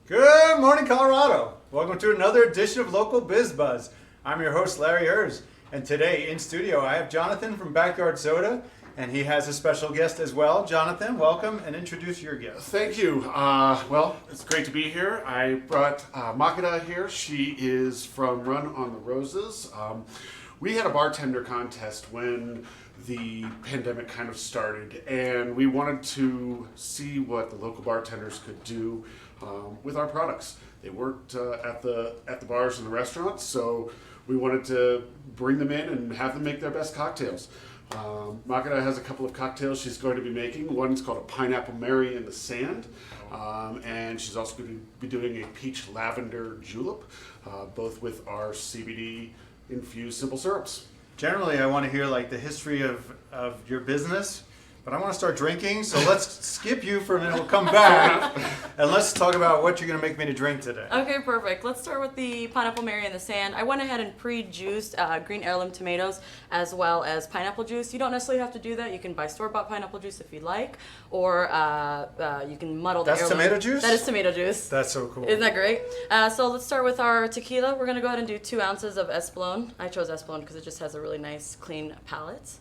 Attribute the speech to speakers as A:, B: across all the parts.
A: Good morning, Colorado. Welcome to another edition of Local Biz Buzz. I'm your host, Larry Hers, and today in studio I have Jonathan from Backyard Soda, and he has a special guest as well. Jonathan, welcome, and introduce your guest.
B: Thank you. Well, it's great to be here. I brought Makeda here. She is from Run on the Roses. We had a bartender contest when the pandemic kind of started, and we wanted to see what the local bartenders could do with our products. They worked at the bars and the restaurants, so we wanted to bring them in and have them make their best cocktails. Makeda has a couple of cocktails she's going to be making. One's called a Pineapple Mary in the Sand, and she's also going to be doing a Peach Lavender Julep, both with our CBD-infused simple syrups.
A: Generally, I want to hear like the history of your business, but I want to start drinking, so let's skip you for a minute. We'll come back, and let's talk about what you're going to make me to drink today.
C: Okay, perfect. Let's start with the Pineapple Mary in the Sand. I went ahead and pre-juiced green heirloom tomatoes as well as pineapple juice. You don't necessarily have to do that. You can buy store-bought pineapple juice if you'd like, or you can muddle the
A: That's
C: heirloom.
A: tomato juice?
C: That is tomato juice.
A: That's so cool.
C: Isn't that great? So let's start with our tequila. We're going to go ahead and do 2 ounces of Espolón. I chose Espolón because it just has a really nice, clean palate.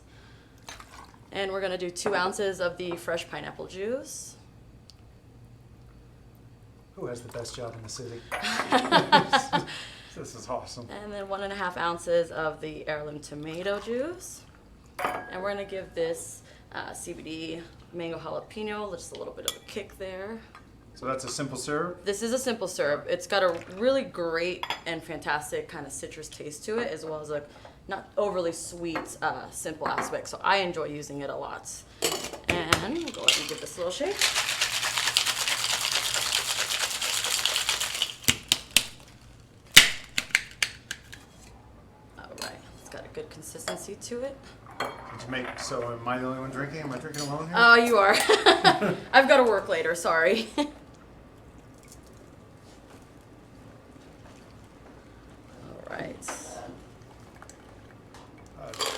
C: And we're going to do 2 ounces of the fresh pineapple juice.
A: Who has the best job in the city? This is awesome.
C: And then 1.5 ounces of the heirloom tomato juice. And we're going to give this CBD mango jalapeno just a little bit of a kick there.
A: So that's a simple syrup?
C: This is a simple syrup. It's got a really great and fantastic kind of citrus taste to it, as well as a not overly sweet, simple aspect. So I enjoy using it a lot. And we'll go ahead and give this a little shake. All right, it's got a good consistency to it.
A: So am I the only one drinking? Am I drinking alone here?
C: Oh, you are. I've got to work later, sorry. All right.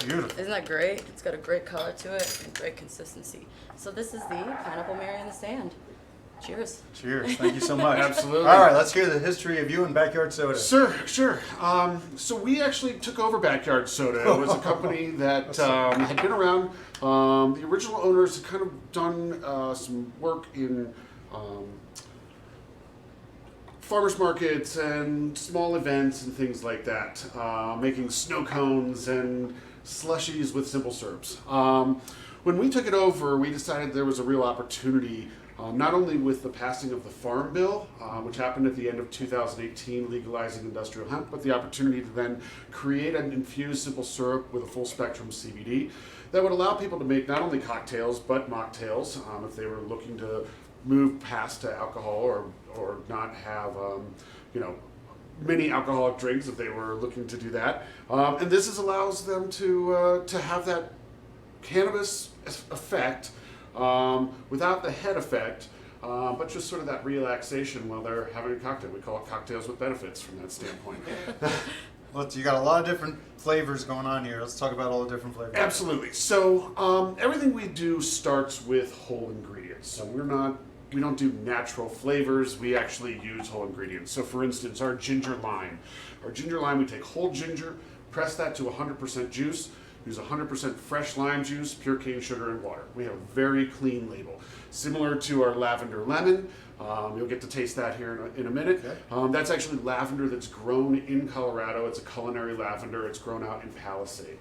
A: Beautiful.
C: Isn't that great? It's got a great color to it and great consistency. So this is the Pineapple Mary in the Sand. Cheers.
A: Cheers. Thank you so much.
B: Absolutely.
A: All right, let's hear the history of you and Backyard Soda.
B: Sure. So we actually took over Backyard Soda. It was a company that had been around. The original owners had kind of done some work in farmers markets and small events and things like that, making snow cones and slushies with simple syrups. When we took it over, we decided there was a real opportunity, not only with the passing of the Farm Bill, which happened at the end of 2018, legalizing industrial hemp, but the opportunity to then create an infused simple syrup with a full spectrum CBD that would allow people to make not only cocktails, but mocktails, if they were looking to move past to alcohol or not have, many alcoholic drinks if they were looking to do that. And this allows them to have that cannabis effect without the head effect, but just sort of that relaxation while they're having a cocktail. We call it cocktails with benefits from that standpoint.
A: Well, you got a lot of different flavors going on here. Let's talk about all the different flavors.
B: Absolutely. So everything we do starts with whole ingredients. So we don't do natural flavors. We actually use whole ingredients. So for instance, our ginger lime. We take whole ginger, press that to 100% juice, use 100% fresh lime juice, pure cane sugar, and water. We have a very clean label. Similar to our lavender lemon. You'll get to taste that here in a minute. Okay. That's actually lavender that's grown in Colorado. It's a culinary lavender. It's grown out in Palisade.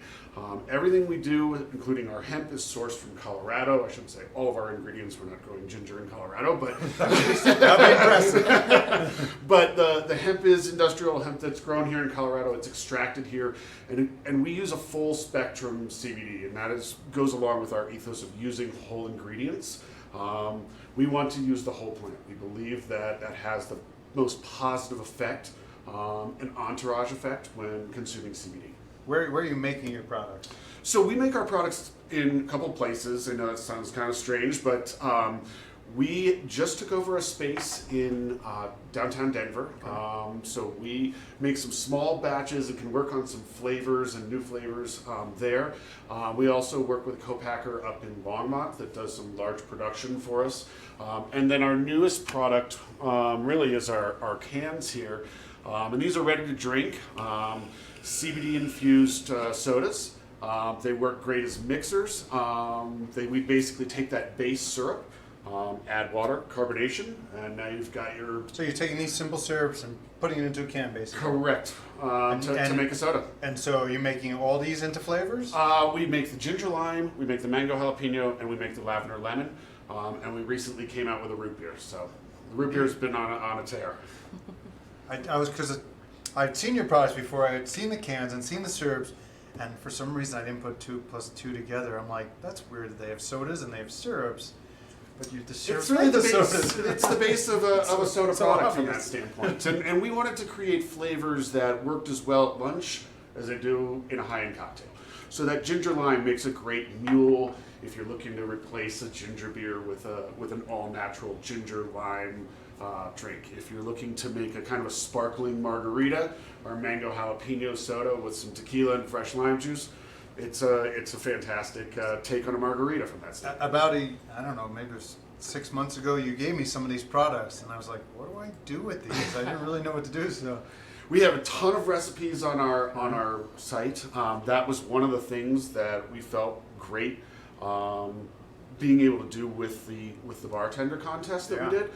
B: Everything we do, including our hemp, is sourced from Colorado. I shouldn't say all of our ingredients. We're not growing ginger in Colorado, but
A: that'd be impressive.
B: But the hemp is industrial hemp that's grown here in Colorado. It's extracted here, and we use a full spectrum CBD, and that goes along with our ethos of using whole ingredients. We want to use the whole plant. We believe that has the most positive effect, an entourage effect when consuming CBD.
A: Where are you making your products?
B: So we make our products in a couple places. I know that sounds kind of strange, but We just took over a space in downtown Denver. So we make some small batches and can work on some flavors and new flavors there. We also work with a co-packer up in Longmont that does some large production for us. And then our newest product really is our cans here. And these are ready to drink, CBD-infused sodas. They work great as mixers. We basically take that base syrup, add water, carbonation, and now you've got your...
A: So you're taking these simple syrups and putting it into a can, basically.
B: Correct, to make a soda.
A: And so you're making all these into flavors?
B: We make the ginger lime, we make the mango jalapeno, and we make the lavender lemon. And we recently came out with a root beer, so the root beer's been on a tear.
A: Because I'd seen your products before, I had seen the cans and seen the syrups, and for some reason I didn't put 2 + 2 together. I'm like, that's weird that they have sodas and they have syrups. But the syrups
B: It's really the
A: sodas.
B: base. It's the base of a soda
A: so
B: product from
A: obvious.
B: that standpoint. And we wanted to create flavors that worked as well at lunch as they do in a high-end cocktail. So that ginger lime makes a great mule if you're looking to replace a ginger beer with an all-natural ginger lime drink. If you're looking to make a kind of a sparkling margarita or mango jalapeno soda with some tequila and fresh lime juice, it's a fantastic take on a margarita from that standpoint.
A: About I don't know, maybe it was 6 months ago, you gave me some of these products, and I was like, what do I do with these? I didn't really know what to do, so...
B: We have a ton of recipes on our site. That was one of the things that we felt great being able to do with the bartender contest that we did.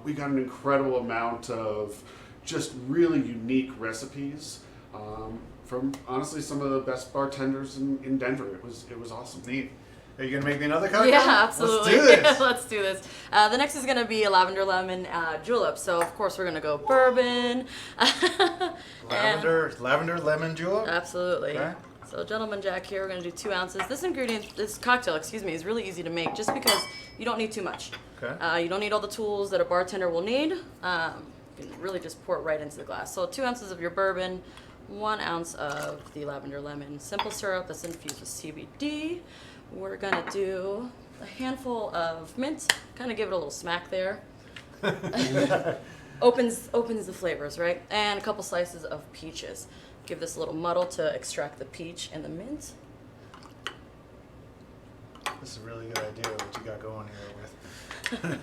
B: We got an incredible amount of just really unique recipes from honestly some of the best bartenders in Denver. It was awesome.
A: Neat. Are you going to make me another cocktail?
C: Yeah, absolutely.
A: Let's do this.
C: Let's do this. The next is going to be a lavender lemon julep. So of course we're going to go bourbon.
A: Lavender lemon julep?
C: Absolutely.
A: Okay.
C: So Gentleman Jack here, we're going to do 2 ounces. This cocktail, is really easy to make just because you don't need too much.
A: Okay.
C: You don't need all the tools that a bartender will need. You can really just pour it right into the glass. So 2 ounces of your bourbon, 1 ounce of the lavender lemon simple syrup that's infused with CBD. We're going to do a handful of mint, kind of give it a little smack there. opens the flavors, right? And a couple slices of peaches. Give this a little muddle to extract the peach and the mint.
A: This is a really good idea what you got going here with.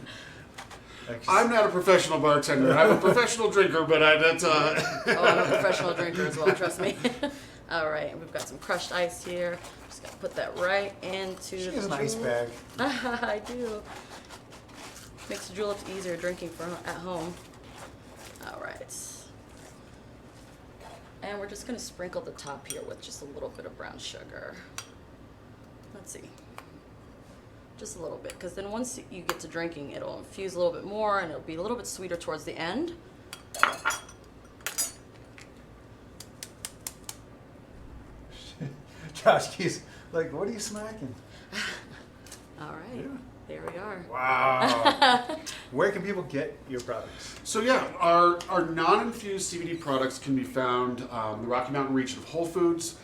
B: I'm not a professional bartender. I'm a professional drinker, but that's
C: Oh, I'm a professional drinker as well, trust me. All right, we've got some crushed ice here. Just gotta put that right into
A: She
C: the
A: has an ice bag.
C: I do. Makes the juleps easier drinking at home. All right. And we're just gonna sprinkle the top here with just a little bit of brown sugar. Let's see. Just a little bit, because then once you get to drinking, it'll infuse a little bit more and it'll be a little bit sweeter towards the end.
A: Josh, he's like, what are you smacking?
C: All right,
A: Yeah.
C: there we are.
A: Wow. Where can people get your products?
B: So yeah, our non-infused CBD products can be found in the Rocky Mountain region of Whole Foods.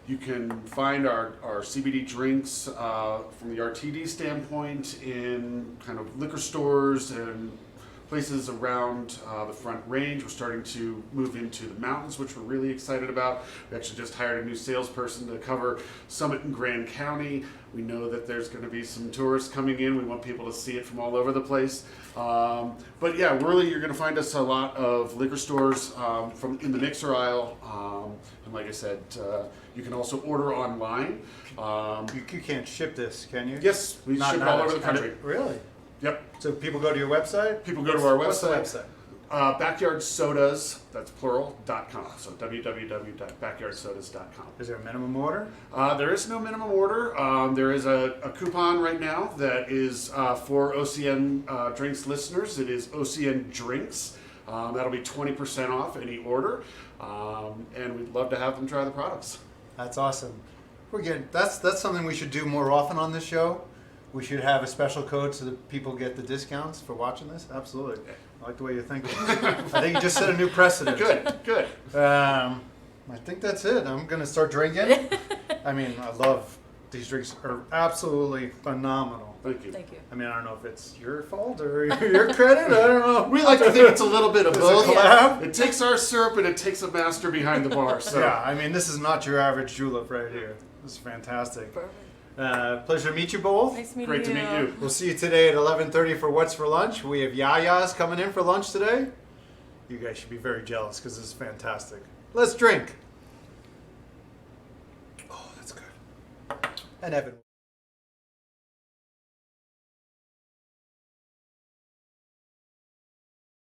B: You can find our CBD drinks from the RTD standpoint in kind of liquor stores and places around the Front Range. We're starting to move into the mountains, which we're really excited about. We actually just hired a new salesperson to cover Summit and Grand County. We know that there's going to be some tourists coming in. We want people to see it from all over the place. But yeah, really, you're going to find us a lot of liquor stores in the mixer aisle. And like I said, you can also order online.
A: You can't ship this, can you?
B: Yes, we ship all over the country.
A: Really?
B: Yep.
A: So people go to your website?
B: People go to our
A: What's the
B: website.
A: website?
B: Backyard Sodas, that's plural.com. So www.backyardsodas.com.
A: Is there a minimum order?
B: There is no minimum order. There is a coupon right now that is for OCN Drinks listeners. It is OCN Drinks. That'll be 20% off any order. And we'd love to have them try the products.
A: That's awesome. That's something we should do more often on this show. We should have a special code so that people get the discounts for watching this. Absolutely. I like the way you're thinking. I think you just set a new precedent.
B: Good.
A: I think that's it. I'm going to start drinking. I mean, I love These drinks are absolutely phenomenal.
B: Thank you.
C: Thank you.
A: I mean, I don't know if it's your fault or your credit. I don't know.
B: We like to think it's a little bit of
A: It's a
B: both.
A: collab.
B: It takes our syrup and it takes a master behind the bar. So
A: Yeah, I mean, this is not your average julep right here. This is fantastic.
C: Perfect.
A: Pleasure to meet you both.
C: Nice meeting
B: great
C: you.
B: to meet you.
A: We'll see you today at 11:30 for What's for Lunch. We have Yayas coming in for lunch today. You guys should be very jealous because this is fantastic. Let's drink. Oh, that's good. And Evan.